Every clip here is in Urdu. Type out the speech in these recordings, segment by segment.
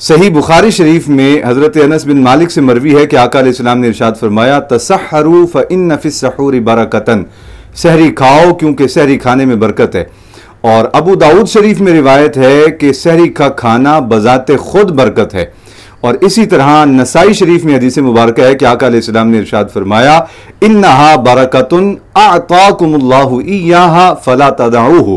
صحیح بخاری شریف میں حضرت انس بن مالک سے مروی ہے کہ آقا علیہ السلام نے ارشاد فرمایا تسحروا فإن فی السحور برکتن، سحری کھاؤ کیونکہ سحری کھانے میں برکت ہے۔ اور ابو داؤد شریف میں روایت ہے کہ سحری کا کھانا بذات خود برکت ہے۔ اور اسی طرح نسائی شریف میں حدیث مبارکہ ہے کہ آقا علیہ السلام نے ارشاد فرمایا انہا برکتن اعطاکم اللہ ایہا فلا تدعوہ،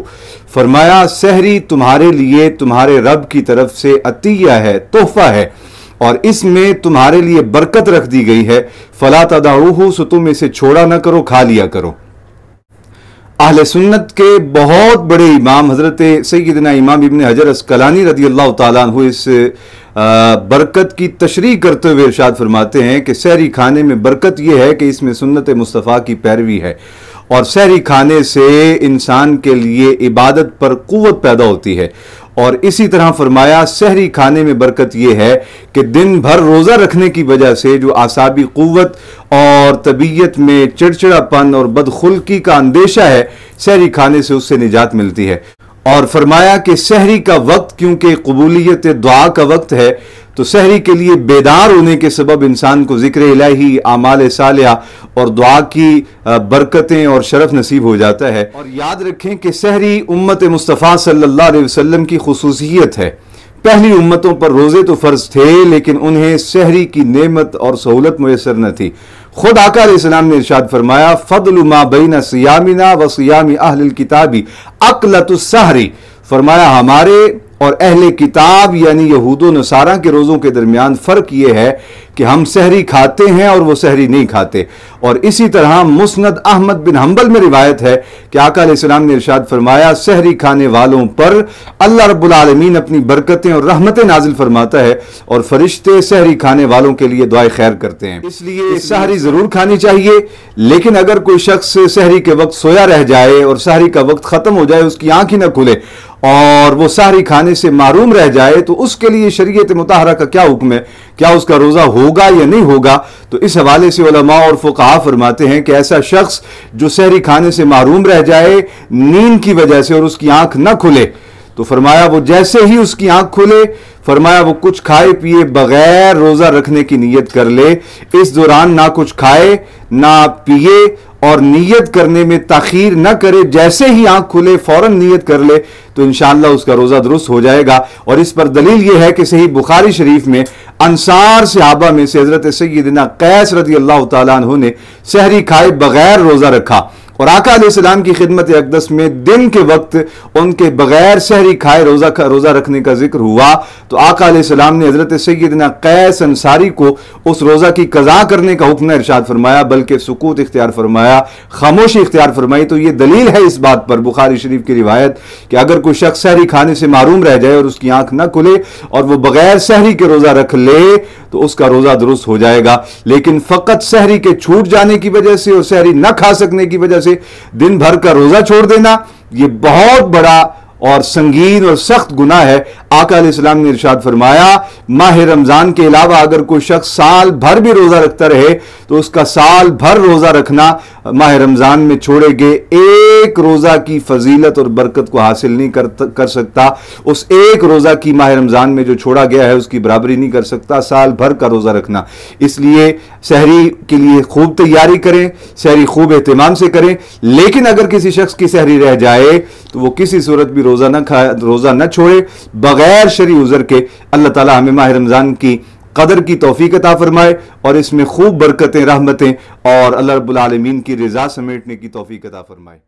فرمایا سحری تمہارے لیے تمہارے رب کی طرف سے عطیہ ہے، تحفہ ہے، اور اس میں تمہارے لیے برکت رکھ دی گئی ہے، فلا تدعوہ، سو تم اسے چھوڑا نہ کرو، کھا لیا کرو۔ اہل سنت کے بہت بڑے امام حضرت سیدنا امام ابن حجر عسقلانی رضی اللہ تعالیٰ عنہ اس برکت کی تشریح کرتے ہوئے ارشاد فرماتے ہیں کہ سحری کھانے میں برکت یہ ہے کہ اس میں سنت مصطفیٰ کی پیروی ہے، اور سحری کھانے سے انسان کے لیے عبادت پر قوت پیدا ہوتی ہے۔ اور اسی طرح فرمایا سحری کھانے میں برکت یہ ہے کہ دن بھر روزہ رکھنے کی وجہ سے جو اعصابی قوت اور طبیعت میں چڑچڑا پن اور بدخلقی کا اندیشہ ہے، سحری کھانے سے اس سے نجات ملتی ہے۔ اور فرمایا کہ سحری کا وقت کیونکہ قبولیت دعا کا وقت ہے، تو سحری کے لیے بیدار ہونے کے سبب انسان کو ذکر الہی، اعمال صالحہ اور دعا کی برکتیں اور شرف نصیب ہو جاتا ہے۔ اور یاد رکھیں کہ سحری امت مصطفیٰ صلی اللہ علیہ وسلم کی خصوصیت ہے۔ پہلی امتوں پر روزے تو فرض تھے، لیکن انہیں سحری کی نعمت اور سہولت میسر نہ تھی۔ خود آقا علیہ السلام نے ارشاد فرمایا فضل ما بین صیامنا و صیام اہل الکتاب اکلۃ السحر، فرمایا ہمارے اور اہل کتاب یعنی یہود و نصارہ کے روزوں کے درمیان فرق یہ ہے کہ ہم سحری کھاتے ہیں اور وہ سحری نہیں کھاتے۔ اور اسی طرح مسند احمد بن حنبل میں روایت ہے کہ آقا علیہ السلام نے ارشاد فرمایا سحری کھانے والوں پر اللہ رب العالمین اپنی برکتیں اور رحمتیں نازل فرماتا ہے، اور فرشتے سحری کھانے والوں کے لیے دعائے خیر کرتے ہیں۔ اس لیے سحری ضرور کھانی چاہیے، لیکن اگر کوئی شخص سحری کے وقت سویا رہ جائے اور سحری کا وقت ختم ہو جائے، اس کی آنکھ ہی نہ کھلے اور وہ سحری کھانے سے محروم رہ جائے، تو اس کے لیے شریعت مطہرہ کا کیا حکم ہے؟ کیا اس کا روزہ ہوگا یا نہیں ہوگا؟ تو اس حوالے سے علماء اور فقہاء فرماتے ہیں کہ ایسا شخص جو سحری کھانے سے محروم رہ جائے نیند کی وجہ سے اور اس کی آنکھ نہ کھلے، تو فرمایا وہ جیسے ہی اس کی آنکھ کھلے، فرمایا وہ کچھ کھائے پیے بغیر روزہ رکھنے کی نیت کر لے، اس دوران نہ کچھ کھائے نہ پیے اور نیت کرنے میں تاخیر نہ کرے، جیسے ہی آنکھ کھلے فوراً نیت کر لے تو انشاءاللہ اس کا روزہ درست ہو جائے گا۔ اور اس پر دلیل یہ ہے کہ صحیح بخاری شریف میں انصار صحابہ میں سے حضرت سیدنا قیس رضی اللہ تعالیٰ عنہ نے سحری کھائے بغیر روزہ رکھا، اور آقا علیہ السلام کی خدمت اقدس میں دن کے وقت ان کے بغیر سحری کھائے روزہ رکھنے کا ذکر ہوا، تو آقا علیہ السلام نے حضرت سیدنا قیس انصاری کو اس روزہ کی قضا کرنے کا حکم نہ ارشاد فرمایا، بلکہ سکوت اختیار فرمایا، خاموشی اختیار فرمائی۔ تو یہ دلیل ہے اس بات پر بخاری شریف کی روایت کہ اگر کوئی شخص سحری کھانے سے محروم رہ جائے اور اس کی آنکھ نہ کھلے اور وہ بغیر سحری کے روزہ رکھ لے تو اس کا روزہ درست ہو جائے گا، لیکن فقط سحری کے چھوٹ جانے کی وجہ سے اور سحری نہ کھا سکنے کی وجہ سے دن بھر کا روزہ چھوڑ دینا یہ بہت بڑا اور سنگین اور سخت گناہ ہے۔ آقا علیہ السلام نے ارشاد فرمایا ماہ رمضان کے علاوہ اگر کوئی شخص سال بھر بھی روزہ رکھتا رہے تو اس کا سال بھر روزہ رکھنا ماہ رمضان میں چھوڑے گئے ایک روزہ کی فضیلت اور برکت کو حاصل نہیں کر سکتا، اس ایک روزہ کی ماہ رمضان میں جو چھوڑا گیا ہے اس کی برابری نہیں کر سکتا سال بھر کا روزہ رکھنا۔ اس لیے سحری کے لیے خوب تیاری کریں، سحری خوب اہتمام سے کریں، لیکن اگر کسی شخص کی سحری رہ جائے تو وہ کسی صورت بھی روزہ نہ چھوڑے بغیر شرعی عذر کے۔ اللہ تعالی ہمیں ماہ رمضان کی قدر کی توفیق عطا فرمائے اور اس میں خوب برکتیں، رحمتیں اور اللہ رب العالمین کی رضا سمیٹنے کی توفیق عطا فرمائے۔